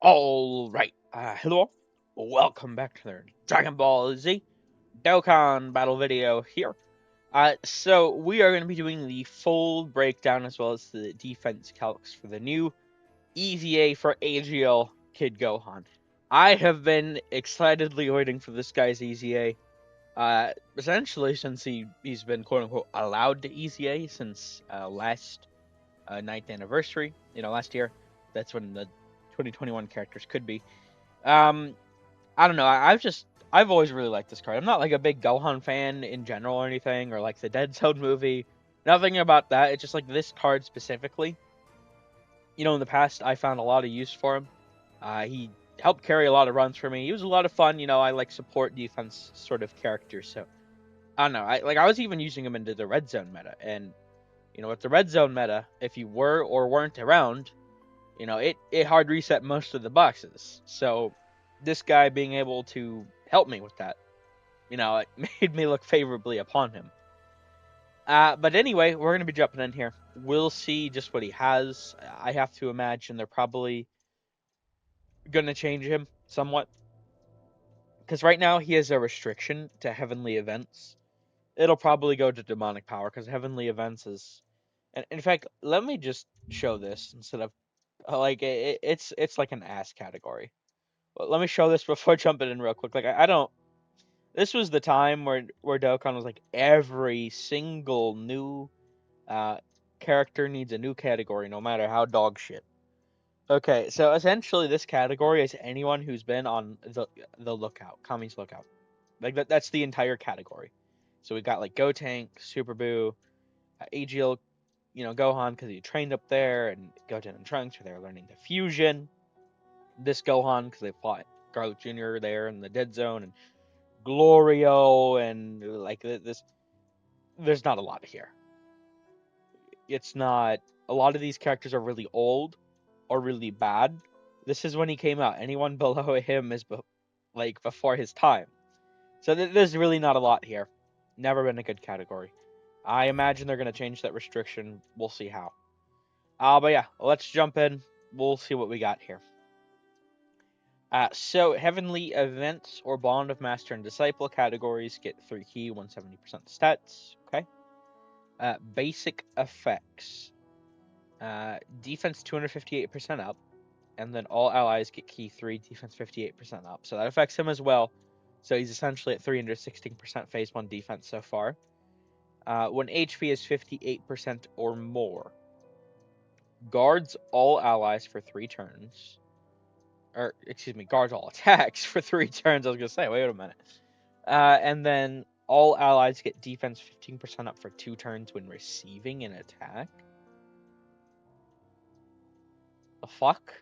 Alright, hello, welcome back to the Dragon Ball Z Dokkan battle video here. So we are going to be doing the full breakdown as well as the defense calcs for the new EZA for AGL Kid Gohan. I have been excitedly waiting for this guy's EZA, essentially since he's been quote-unquote allowed to EZA since last 9th anniversary, last year. That's when the 2021 characters could be. Um, I don't know. I've always really liked this card. I'm not like a big Gohan fan in general or anything, or like the Dead Zone movie. Nothing about that. It's just like this card specifically. In the past, I found a lot of use for him. He helped carry a lot of runs for me. He was a lot of fun. I like support defense sort of characters. So I don't know. I was even using him into the Red Zone meta, and with the Red Zone meta, if you were or weren't around, it hard reset most of the boxes. So this guy being able to help me with that, it made me look favorably upon him. But anyway, we're going to be jumping in here. We'll see just what he has. I have to imagine they're probably going to change him somewhat. Because right now he has a restriction to heavenly events. It'll probably go to demonic power because heavenly events is. And in fact, let me just show this instead of like it's like an ass category. But let me show this before jumping in real quick. Like I don't. This was the time where Dokkan was like every single new uh, character needs a new category, no matter how dog shit. Okay, so essentially this category is anyone who's been on the lookout, Kami's lookout. Like that's the entire category. So we got like Gotenk, Super Boo, AGL, Gohan because he trained up there, and Goten and Trunks for they're learning the fusion. This Gohan because they fought Garlic Jr. there in the Dead Zone, and Glorio, and like this. There's not a lot here. It's not. A lot of these characters are really old or really bad. This is when he came out. Anyone below him is like before his time. So there's really not a lot here. Never been a good category. I imagine they're gonna change that restriction. We'll see how. But yeah, let's jump in. We'll see what we got here. So heavenly events or bond of master and disciple categories get 3 key, 170% stats. Okay. Basic effects. Defense 258% up, and then all allies get key 3, defense 58% up. So that affects him as well. So he's essentially at 316% phase 1 defense so far. When HP is 58% or more, guards all allies for 3 turns. Or, excuse me, guards all attacks for 3 turns. I was going to say, wait a minute. And then all allies get defense 15% up for 2 turns when receiving an attack. The fuck?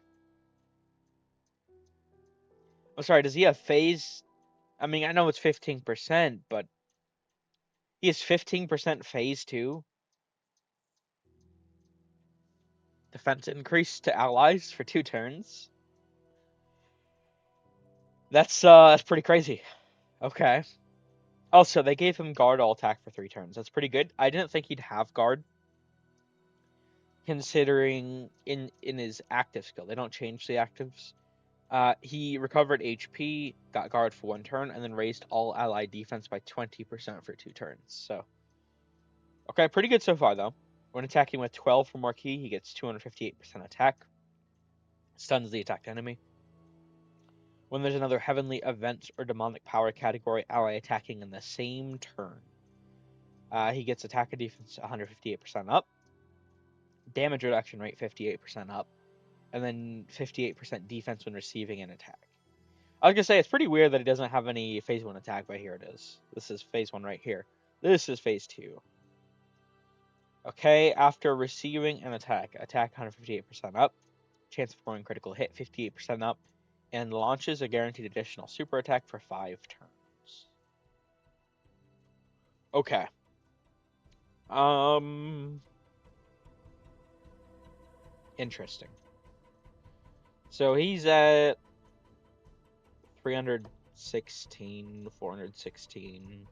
I'm sorry, does he have phase? I mean, I know it's 15%, but he has 15% phase 2. Defense increase to allies for 2 turns. That's pretty crazy. Okay. Also, they gave him guard all attack for 3 turns. That's pretty good. I didn't think he'd have guard, considering in his active skill. They don't change the actives. He recovered HP, got guard for 1 turn, and then raised all ally defense by 20% for 2 turns. So, okay, pretty good so far, though. When attacking with 12 or more key, he gets 258% attack. Stuns the attacked enemy. When there's another heavenly event or demonic power category ally attacking in the same turn, he gets attack and defense 158% up, damage reduction rate 58% up, and then 58% defense when receiving an attack. I was gonna say it's pretty weird that he doesn't have any phase 1 attack, but here it is. This is phase 1 right here. This is phase 2. Okay, after receiving an attack 158% up, chance of scoring critical hit 58% up, and launches a guaranteed additional super attack for 5 turns. Okay. Interesting. So he's at 316, 416,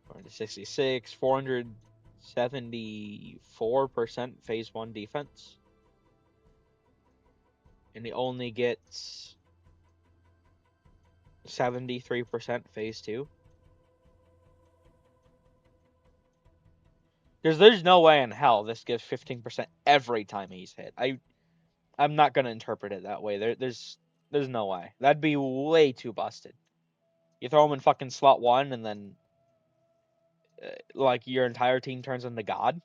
466, 474% phase 1 defense. and he only gets 73% phase 2. There's no way in hell this gives 15% every time he's hit. I'm not gonna interpret it that way. There's no way. That'd be way too busted. You throw him in fucking slot 1 and then like your entire team turns into God.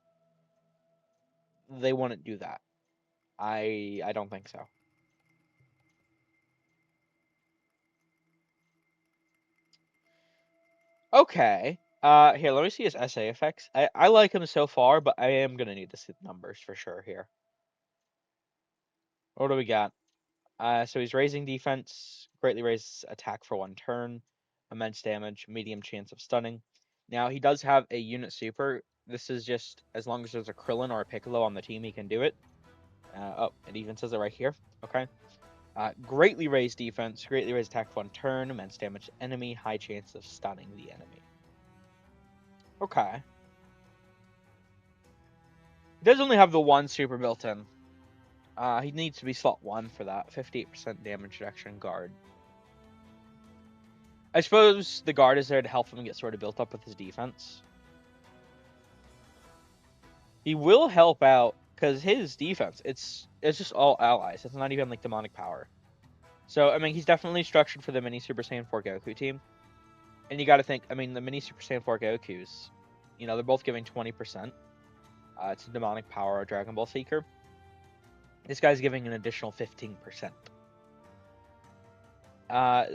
They wouldn't do that. I don't think so. Okay. Here, let me see his SA effects. I like him so far, but I am gonna need to see the numbers for sure here. What do we got? So he's raising defense, greatly raises attack for 1 turn, immense damage, medium chance of stunning. Now he does have a unit super. This is just as long as there's a Krillin or a Piccolo on the team, he can do it. Oh, it even says it right here. Okay. Greatly raised defense, greatly raised attack for 1 turn, immense damage to enemy, high chance of stunning the enemy. Okay. He does only have the 1 super built in. He needs to be slot 1 for that. 58% damage reduction guard. I suppose the guard is there to help him get sort of built up with his defense. He will help out because his defense, it's just all allies. It's not even like demonic power. So I mean, he's definitely structured for the mini Super Saiyan 4 Goku team. And you got to think, I mean, the mini Super Saiyan 4 Gokus, you know, they're both giving 20%. It's a demonic power or Dragon Ball Seeker. This guy's giving an additional 15%.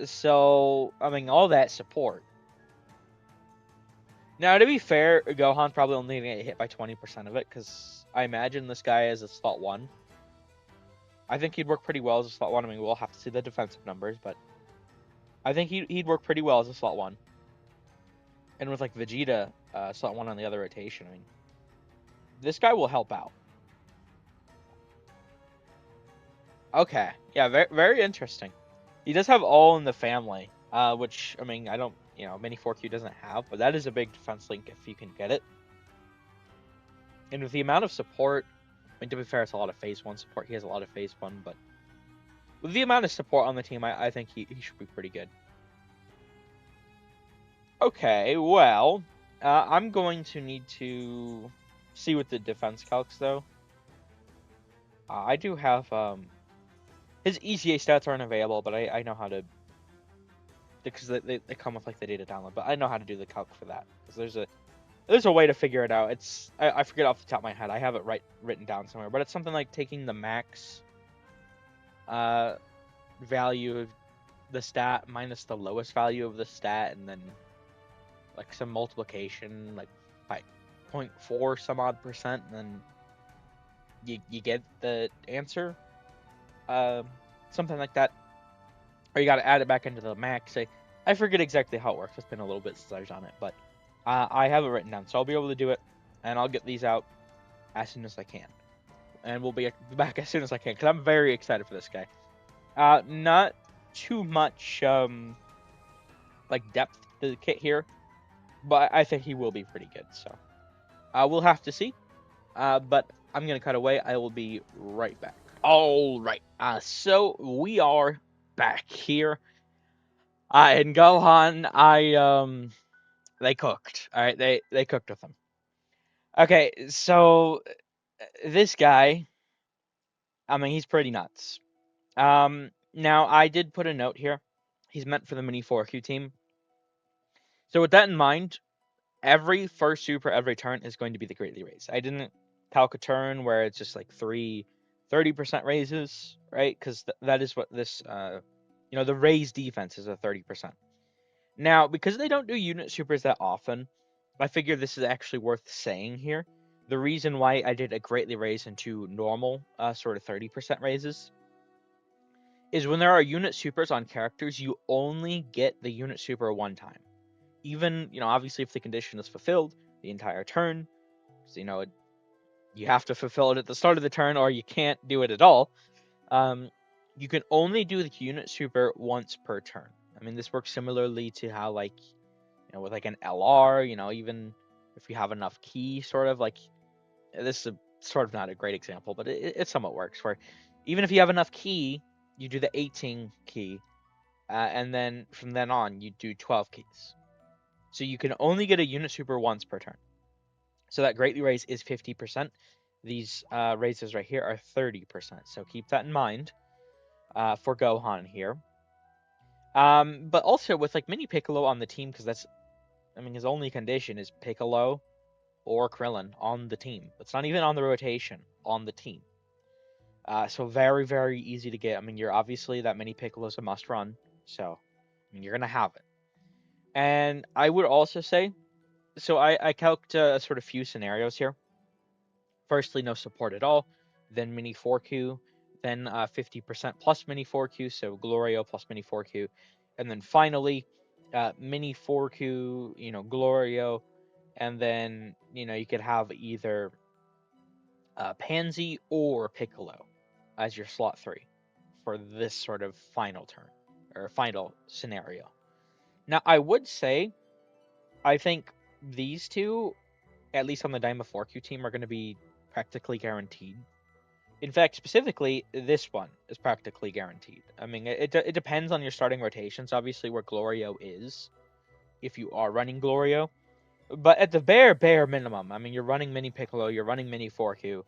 So I mean, all that support. Now, to be fair, Gohan's probably only going to get hit by 20% of it, because I imagine this guy is a slot 1. I think he'd work pretty well as a slot 1. I mean, we'll have to see the defensive numbers, but I think he'd work pretty well as a slot 1. And with, like, Vegeta, slot 1 on the other rotation, I mean, this guy will help out. Okay, yeah, very, very interesting. He does have all in the family, which, I mean, I don't, you know, Mini 4Q doesn't have, but that is a big defense link if you can get it. And with the amount of support, I mean, to be fair, it's a lot of phase 1 support. He has a lot of phase 1, but with the amount of support on the team, I think he should be pretty good. Okay, well, I'm going to need to see with the defense calcs, though. I do have, his EZA stats aren't available, but I know how to, because they come with, like, the data download, but I know how to do the calc for that, because there's a way to figure it out. It's I forget off the top of my head. I have it written down somewhere, but it's something like taking the max value of the stat minus the lowest value of the stat, and then like some multiplication, like by 0.4 some odd percent, and then you get the answer. Something like that. Or you got to add it back into the max. I forget exactly how it works. It's been a little bit since I was on it, but I have it written down, so I'll be able to do it, and I'll get these out as soon as I can. And we'll be back as soon as I can, because I'm very excited for this guy. Not too much, like, depth to the kit here, but I think he will be pretty good, so. We'll have to see, but I'm going to cut away. I will be right back. Alright, so we are back here. And Gohan, they cooked. All right, they cooked with him. Okay, so this guy, I mean, he's pretty nuts. Now I did put a note here. He's meant for the mini 4Q team. So with that in mind, every first super every turn is going to be the greatly raised. I didn't calc a turn where it's just like 30% raises, right? Because that is what this, you know, the raised defense is a 30%. Now, because they don't do unit supers that often, I figure this is actually worth saying here. The reason why I did a greatly raise into normal, sort of 30% raises, is when there are unit supers on characters, you only get the unit super 1 time. Even, you know, obviously if the condition is fulfilled the entire turn, so, you know, you have to fulfill it at the start of the turn or you can't do it at all. You can only do the unit super once per turn. I mean, this works similarly to how, like, you know, with like an LR, you know, even if you have enough key, sort of like, this is sort of not a great example, but it somewhat works, where, Even if you have enough ki, you do the 18 ki, and then from then on, you do 12 keys. So you can only get a unit super once per turn. So that greatly raise is 50%. These raises right here are 30%. So keep that in mind for Gohan here. But also with like Mini Piccolo on the team, because that's, I mean, his only condition is Piccolo or Krillin on the team. It's not even on the rotation, on the team. So very, very easy to get. I mean, you're obviously that Mini Piccolo is a must run. So, I mean, you're going to have it. And I would also say, so I calced a sort of few scenarios here. Firstly, no support at all, then mini 4Q, then 50% plus mini 4Q, so Glorio plus mini 4Q, and then finally mini 4Q, Glorio, and then, you could have either Pansy or Piccolo as your slot 3 for this sort of final turn, or final scenario. Now, I would say, I think these two, at least on the Dyma 4Q team, are going to be practically guaranteed. In fact, specifically, this one is practically guaranteed. I mean, it depends on your starting rotations, obviously, where Glorio is, if you are running Glorio. But at the bare minimum, I mean, you're running Mini Piccolo, you're running Mini 4Q.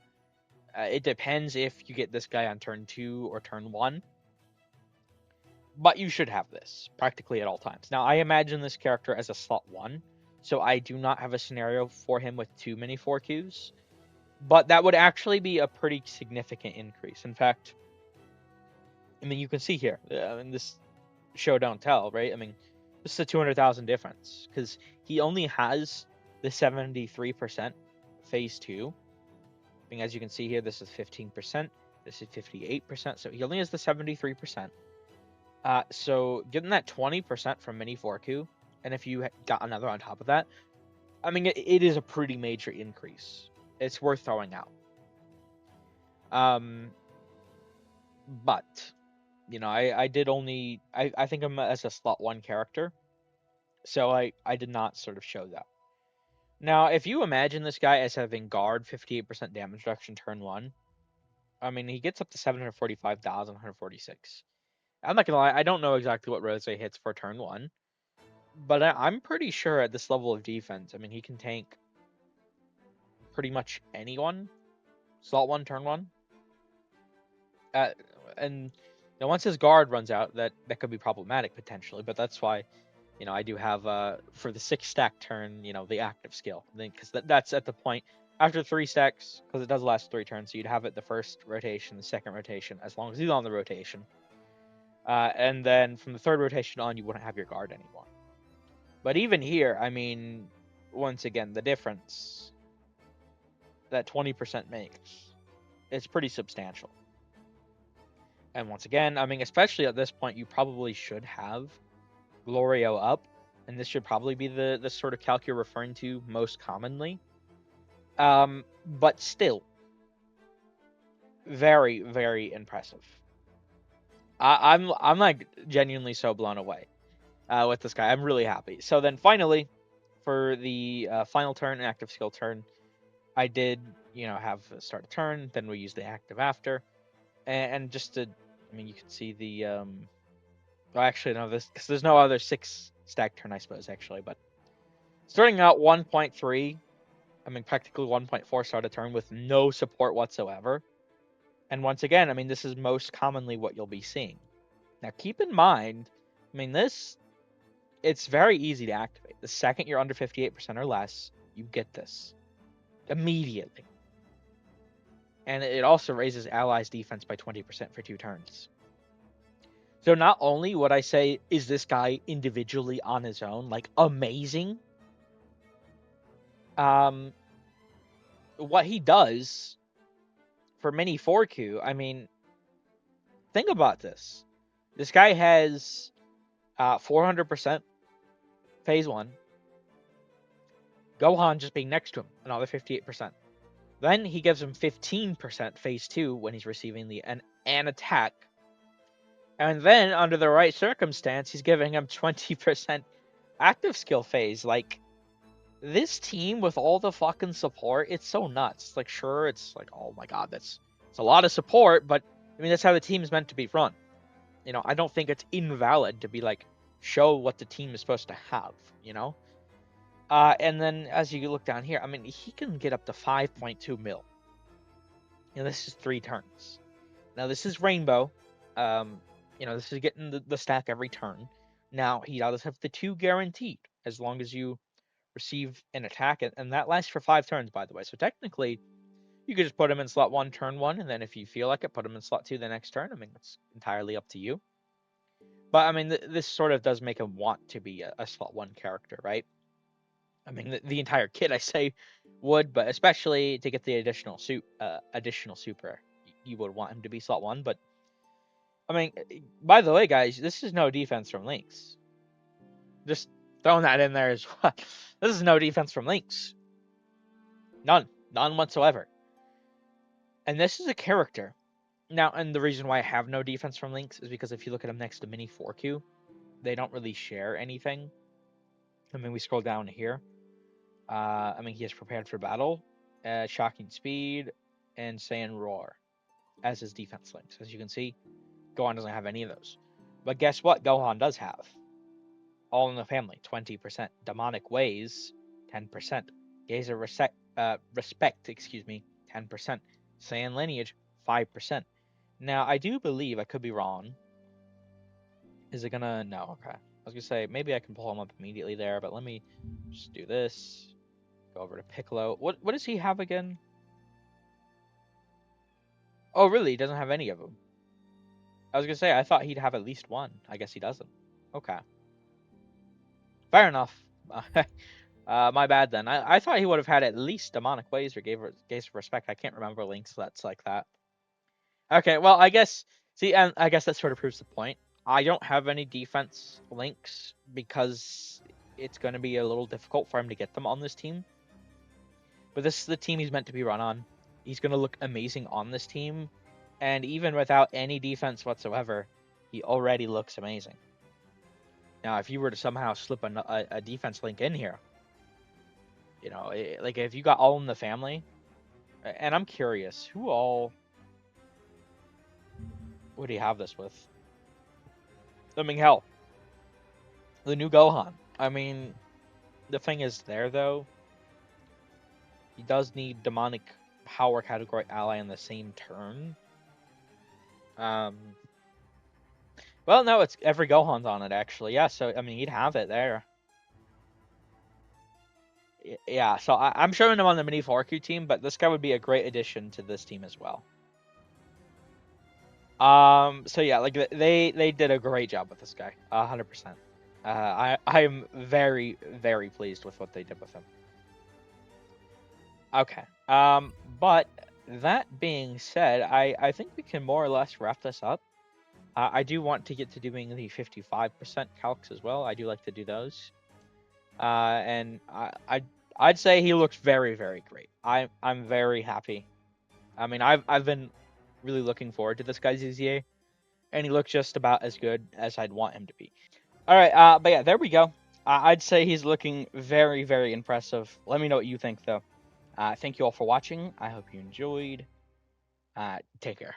It depends if you get this guy on turn 2 or turn 1. But you should have this, practically at all times. Now, I imagine this character as a slot 1, so I do not have a scenario for him with 2 Mini 4Qs. But that would actually be a pretty significant increase. In fact, I mean, you can see here, in this show don't tell, right? I mean, this is a 200,000 difference, because he only has the 73% phase 2. I mean, as you can see here, this is 15%, this is 58%, so he only has the 73%. So getting that 20% from Mini 4Q, and if you got another on top of that, I mean, it is a pretty major increase. It's worth throwing out. But, I did only, I think I'm as a slot 1 character, so I did not sort of show that. Now, if you imagine this guy as having guard 58% damage reduction turn 1, I mean, he gets up to 745,146. I'm not gonna lie, I don't know exactly what Rose hits for turn 1, but I'm pretty sure at this level of defense, I mean, he can tank pretty much anyone. Slot 1, turn 1. And once his guard runs out, that could be problematic potentially, but that's why, I do have, for the 6 stack turn, the active skill. Because that's at the point, after 3 stacks, because it does last 3 turns, so you'd have it the first rotation, the second rotation, as long as he's on the rotation. And then from the 3rd rotation on, you wouldn't have your guard anymore. But even here, I mean, once again, the difference that 20% makes, it's pretty substantial. And once again, I mean, especially at this point, you probably should have Glorio up, and this should probably be the sort of calc you're referring to most commonly. But still, very, very impressive. I'm like genuinely so blown away with this guy. I'm really happy. So then finally, for the final turn, active skill turn, I did have a start a turn. Then we use the active after, and just to, I mean, you can see the well, actually no, because there's no other 6 stack turn, I suppose, actually, but starting out 1.3, I mean, practically 1.4 start a turn with no support whatsoever. And once again, I mean, this is most commonly what you'll be seeing. Now, keep in mind, I mean, it's very easy to activate. The second you're under 58% or less, you get this immediately. And it also raises allies' defense by 20% for 2 turns. So not only would I say, is this guy individually on his own, like, amazing, what he does for Mini 4Q, I mean, think about this. This guy has 400% phase 1. Gohan just being next to him, another 58%. Then he gives him 15% phase 2 when he's receiving an attack. And then, under the right circumstance, he's giving him 20% active skill phase. Like, this team with all the fucking support, it's so nuts. Like, sure, it's like, oh my god, it's a lot of support, but I mean, that's how the team's meant to be run. You know, I don't think it's invalid to be like, show what the team is supposed to have, you know? And then as you look down here, I mean, he can get up to 5.2 mil. You know, this is 3 turns. Now, this is Rainbow. You know, this is getting the stack every turn. Now, he does have the 2 guaranteed, as long as you receive an attack, and that lasts for 5 turns, by the way. So technically, you could just put him in slot 1, turn 1, and then if you feel like it, put him in slot 2 the next turn. I mean, it's entirely up to you. But, I mean, this sort of does make him want to be a slot 1 character, right? I mean, the entire kit, I say, would, but especially to get the additional super, you would want him to be slot 1. But, I mean, by the way, guys, this is no defense from Lynx. Just throwing that in there as well. This is no defense from Lynx. None whatsoever. And this is a character. Now, and the reason why I have no defense from Lynx is because if you look at him next to Mini 4Q, they don't really share anything. I mean, we scroll down here. I mean, he is prepared for battle, shocking speed, and Saiyan Roar as his defense links. As you can see, Gohan doesn't have any of those. But guess what? Gohan does have. All in the family, 20%. Demonic Ways, 10%. EZA Respect, 10%. Saiyan Lineage, 5%. Now, I do believe, I could be wrong. Is it gonna... No, okay. I was gonna say, maybe I can pull him up immediately there, but let me just do this. Go over to Piccolo. What does he have again? Oh, really? He doesn't have any of them. I was gonna say, I thought he'd have at least one. I guess he doesn't. Okay. Fair enough. My bad then. I thought he would have had at least Demonic Ways or gave Respect. I can't remember links that's like that. Okay, well, I guess... See, and I guess that sort of proves the point. I don't have any defense links because it's going to be a little difficult for him to get them on this team. But this is the team he's meant to be run on. He's going to look amazing on this team. And even without any defense whatsoever, he already looks amazing. Now, if you were to somehow slip a defense link in here, you know, like if you got all in the family, and I'm curious, who all would he have this with? I mean, hell, the new Gohan. I mean, the thing is there, though, he does need demonic power category ally in the same turn. Well, no, it's every Gohan's on it, actually. Yeah, so, I mean, he'd have it there. Yeah, so I'm showing him on the Mini 4Q team, but this guy would be a great addition to this team as well. So yeah, like they did a great job with this guy, 100%. I'm very, very pleased with what they did with him. Okay. But that being said, I think we can more or less wrap this up. I do want to get to doing the 55% calcs as well. I do like to do those. And I'd say he looks very, very great. I'm very happy. I mean, I've been really looking forward to this guy's EZA, and he looks just about as good as I'd want him to be. All right, but yeah, there we go. I'd say he's looking very, very impressive. Let me know what you think, though. Thank you all for watching. I hope you enjoyed. Take care.